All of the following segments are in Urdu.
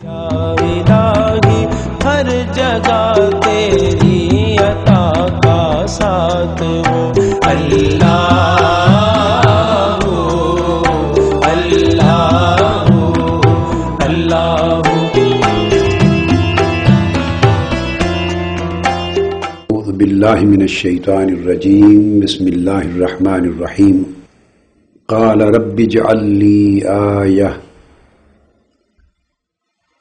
یا الہی ہر جگہ تیری عطا کا ساتھ ہو اللہ اللہ اللہ۔ اعوذ باللہ من الشیطان الرجیم، بسم اللہ الرحمن الرحیم۔ قال رب اجعل لی آیہ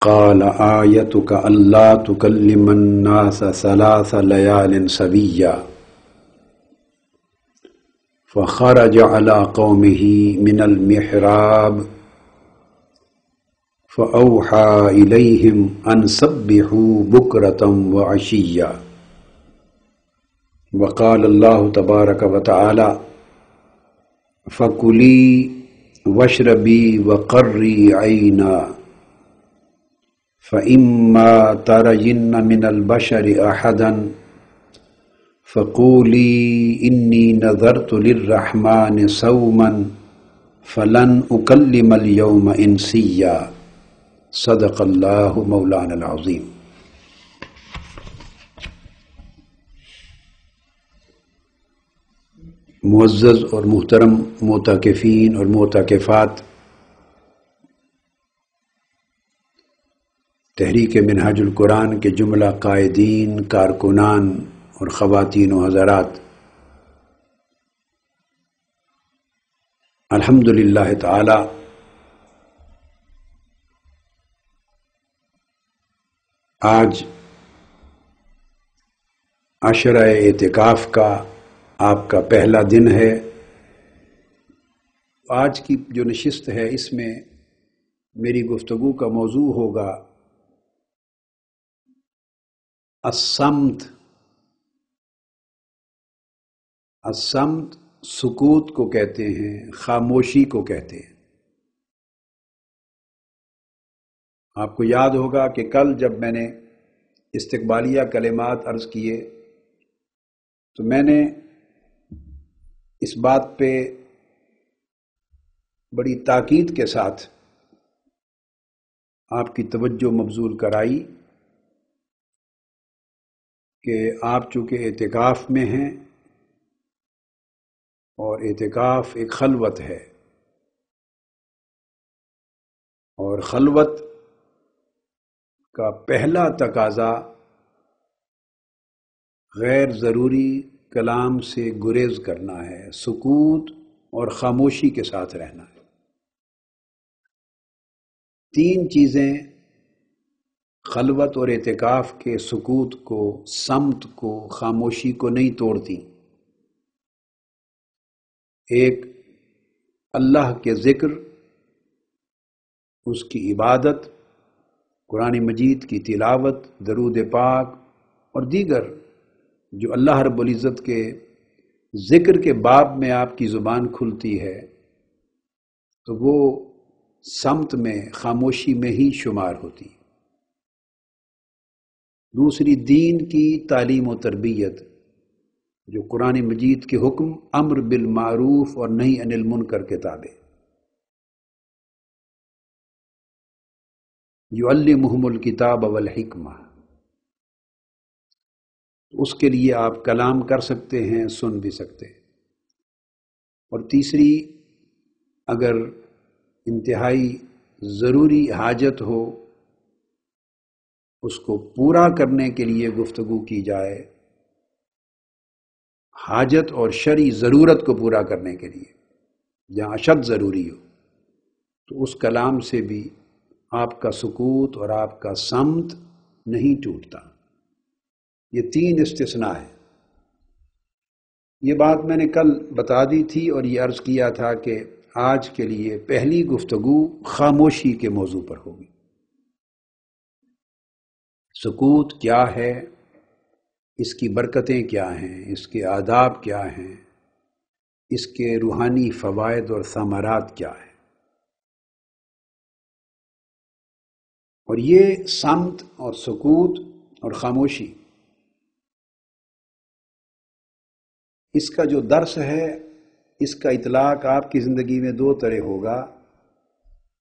قال آیتک الا تکلم الناس ثلاث لیال سویا فخرج على قومه من المحراب فأوحى إليهم أن سبحوا بكرة وعشيا وقال الله تبارك وتعالى فكلي واشربي وقري عينا فإما ترين من البشر أحدا فقولي إني نذرت للرحمن صوما فلن أكلم اليوم إنسيا صدق اللہ مولانا العظیم۔ معزز اور محترم معتکفین اور معتکفات، تحریک منہاج القرآن کے جملہ قائدین، کارکنان اور خواتین و حضرات، الحمدللہ تعالی آج عشرہ اعتکاف کا آپ کا پہلا دن ہے۔ آج کی جو نشست ہے اس میں میری گفتگو کا موضوع ہوگا الصمت۔ الصمت سکوت کو کہتے ہیں، خاموشی کو کہتے ہیں۔ آپ کو یاد ہوگا کہ کل جب میں نے استقبالیہ کلمات عرض کیے تو میں نے اس بات پہ بڑی تاکید کے ساتھ آپ کی توجہ مبذول کرائی کہ آپ چونکہ اعتکاف میں ہیں اور اعتکاف ایک خلوت ہے، اور خلوت کا پہلا تقاضا غیر ضروری کلام سے گریز کرنا ہے، سکوت اور خاموشی کے ساتھ رہنا ہے۔ تین چیزیں خلوت اور اعتکاف کے سکوت کو، صمت کو، خاموشی کو نہیں توڑتی۔ ایک اللہ کے ذکر، اس کی عبادت، قرآن مجید کی تلاوت، درود پاک اور دیگر جو اللہ رب العزت کے ذکر کے باب میں آپ کی زبان کھلتی ہے تو وہ صمت میں، خاموشی میں ہی شمار ہوتی۔ دوسری دین کی تعلیم و تربیت، جو قرآن مجید کے حکم امر بالمعروف اور نہی عن المنکر کے تابع، یعلمہم الکتاب والحکمہ، اس کے لیے آپ کلام کر سکتے ہیں، سن بھی سکتے ہیں۔ اور تیسری، اگر انتہائی ضروری حاجت ہو، اس کو پورا کرنے کے لیے گفتگو کی جائے، حاجت اور شرعی ضرورت کو پورا کرنے کے لیے جہاں اشد ضروری ہو، تو اس کلام سے بھی آپ کا سکوت اور آپ کا صمت نہیں ٹوٹتا۔ یہ تین استثناء ہے۔ یہ بات میں نے کل بتا دی تھی اور یہ عرض کیا تھا کہ آج کے لیے پہلی گفتگو خاموشی کے موضوع پر ہوگی۔ سکوت کیا ہے، اس کی برکتیں کیا ہیں، اس کے آداب کیا ہیں، اس کے روحانی فوائد اور ثمرات کیا ہیں۔ اور یہ صمت اور سکوت اور خاموشی، اس کا جو درس ہے، اس کا اطلاق آپ کی زندگی میں دو طرح ہوگا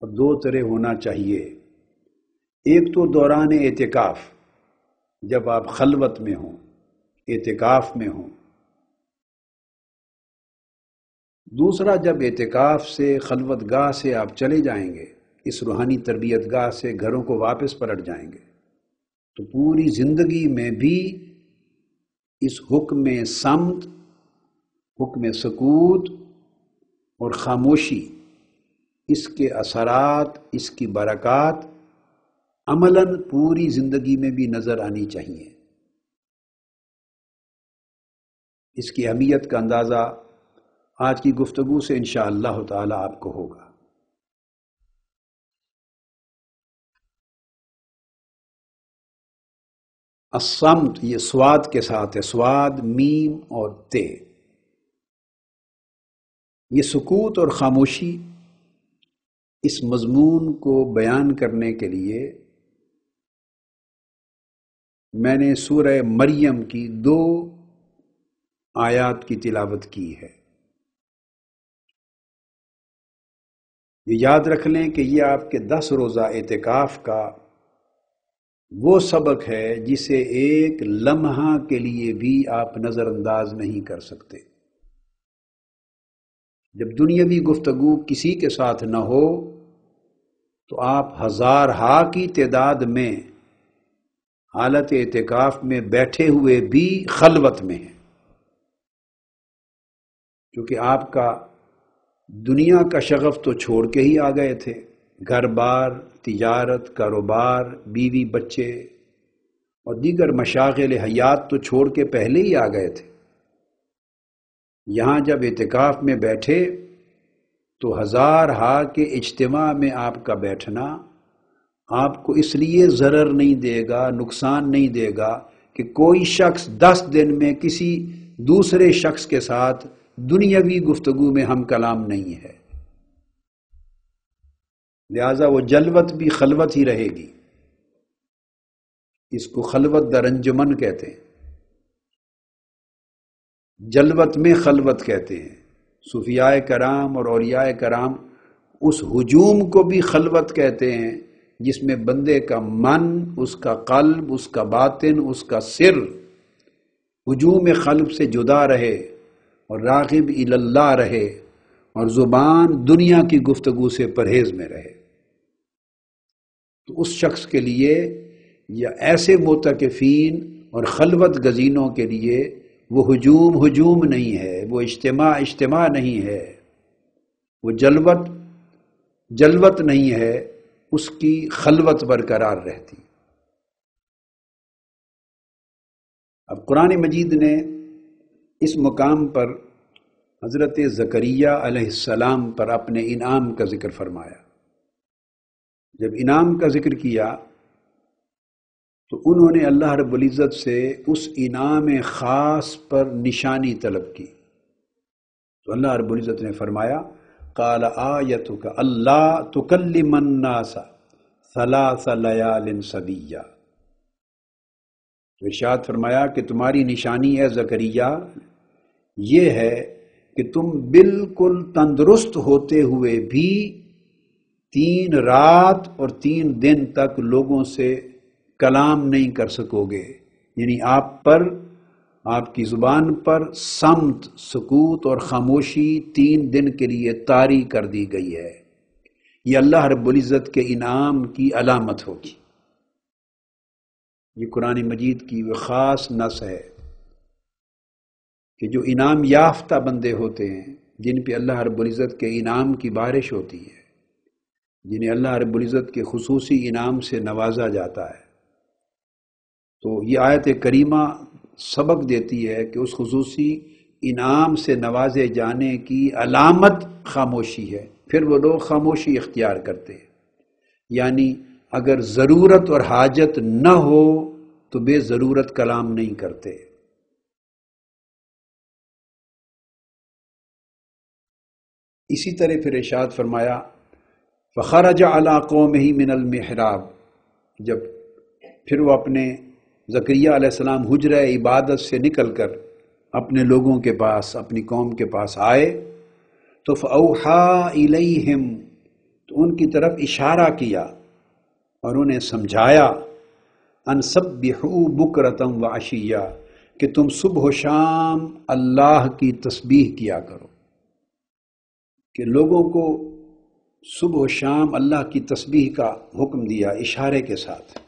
اور دو طرح ہونا چاہیے۔ ایک تو دوران اعتکاف، جب آپ خلوت میں ہوں، اعتکاف میں ہوں. دوسرا، جب اعتکاف سے، خلوت گاہ سے آپ چلے جائیں گے، اس روحانی تربیت گاہ سے گھروں کو واپس پلٹ جائیں گے، تو پوری زندگی میں بھی اس حکم صمت، حکم سکوت اور خاموشی، اس کے اثرات، اس کی برکات عملاً پوری زندگی میں بھی نظر آنی چاہیے. اس کی اہمیت کا اندازہ آج کی گفتگو سے انشاءاللہ تعالی آپ کو ہوگا. الصمت یہ سواد کے ساتھ ہے، سواد، میم اور تے. یہ سکوت اور خاموشی، اس مضمون کو بیان کرنے کے لیے میں نے سورہ مریم کی 2 آیات کی تلاوت کی ہے. یہ یاد رکھ لیں کہ یہ آپ کے 10 روزہ اعتکاف کا وہ سبق ہے جسے ایک لمحہ کے لیے بھی آپ نظر انداز نہیں کر سکتے. جب دنیاوی گفتگو کسی کے ساتھ نہ ہو تو آپ ہزارہا کی تعداد میں حالت اعتکاف میں بیٹھے ہوئے بھی خلوت میں ہیں، کیونکہ آپ کا دنیا کا شغف تو چھوڑ کے ہی آ گئے تھے. گھر بار، تجارت، کاروبار، بیوی بچے اور دیگر مشاغل حیات تو چھوڑ کے پہلے ہی آ گئے تھے. یہاں جب اعتکاف میں بیٹھے تو ہزارہا کے اجتماع میں آپ کا بیٹھنا آپ کو اس لیے ضرر نہیں دے گا، نقصان نہیں دے گا کہ کوئی شخص 10 دن میں کسی دوسرے شخص کے ساتھ دنیاوی گفتگو میں ہم کلام نہیں ہے. لہذا وہ جلوت بھی خلوت ہی رہے گی. اس کو خلوت در انجمن کہتے ہیں، جلوت میں خلوت کہتے ہیں. صوفیاء کرام اور اولیاء کرام اس ہجوم کو بھی خلوت کہتے ہیں جس میں بندے کا من، اس کا قلب، اس کا باطن، اس کا سر ہجوم قلب سے جدا رہے اور راغب الی اللہ رہے اور زبان دنیا کی گفتگو سے پرہیز میں رہے. تو اس شخص کے لیے یا ایسے معتکفین اور خلوت گزینوں کے لیے وہ ہجوم نہیں ہے، وہ اجتماع نہیں ہے، وہ جلوت نہیں ہے، اس کی خلوت برقرار رہتی. اب قرآن مجید نے اس مقام پر حضرت زکریا علیہ السلام پر اپنے انعام کا ذکر فرمایا. جب انعام کا ذکر کیا تو انہوں نے اللہ رب العزت سے اس انعام خاص پر نشانی طلب کی. تو اللہ رب العزت نے فرمایا قال آیتک اللہ تکلم الناس 3 لیال سویا. تو ارشاد فرمایا کہ تمہاری نشانی ہے زکریا یہ ہے کہ تم بالکل تندرست ہوتے ہوئے بھی 3 رات اور 3 دن تک لوگوں سے کلام نہیں کر سکو گے. یعنی آپ پر، آپ کی زبان پر صمت، سکوت اور خاموشی 3 دن کے لیے طاری کر دی گئی ہے. یہ اللہ رب العزت کے انعام کی علامت ہوگی. یہ قرآن مجید کی وہ خاص نص ہے کہ جو انعام یافتہ بندے ہوتے ہیں، جن پہ اللہ رب العزت کے انعام کی بارش ہوتی ہے، جنہیں اللہ رب العزت کے خصوصی انعام سے نوازا جاتا ہے، تو یہ آیت کریمہ سبق دیتی ہے کہ اس خصوصی انعام سے نوازے جانے کی علامت خاموشی ہے. پھر وہ لوگ خاموشی اختیار کرتے ہیں. یعنی اگر ضرورت اور حاجت نہ ہو تو بے ضرورت کلام نہیں کرتے. اسی طرح پھر ارشاد فرمایا فخرج علی قومہ من المحراب. جب پھر وہ اپنے زکریا علیہ السلام حجرہ عبادت سے نکل کر اپنے لوگوں کے پاس، اپنی قوم کے پاس آئے تو فأوحیٰ الیہم، تو ان کی طرف اشارہ کیا. اور انہیں سمجھایا ان سبحوا بکرتم و عشیہ کہ تم صبح و شام اللہ کی تسبیح کیا کرو، کہ لوگوں کو صبح و شام اللہ کی تسبیح کا حکم دیا اشارے کے ساتھ۔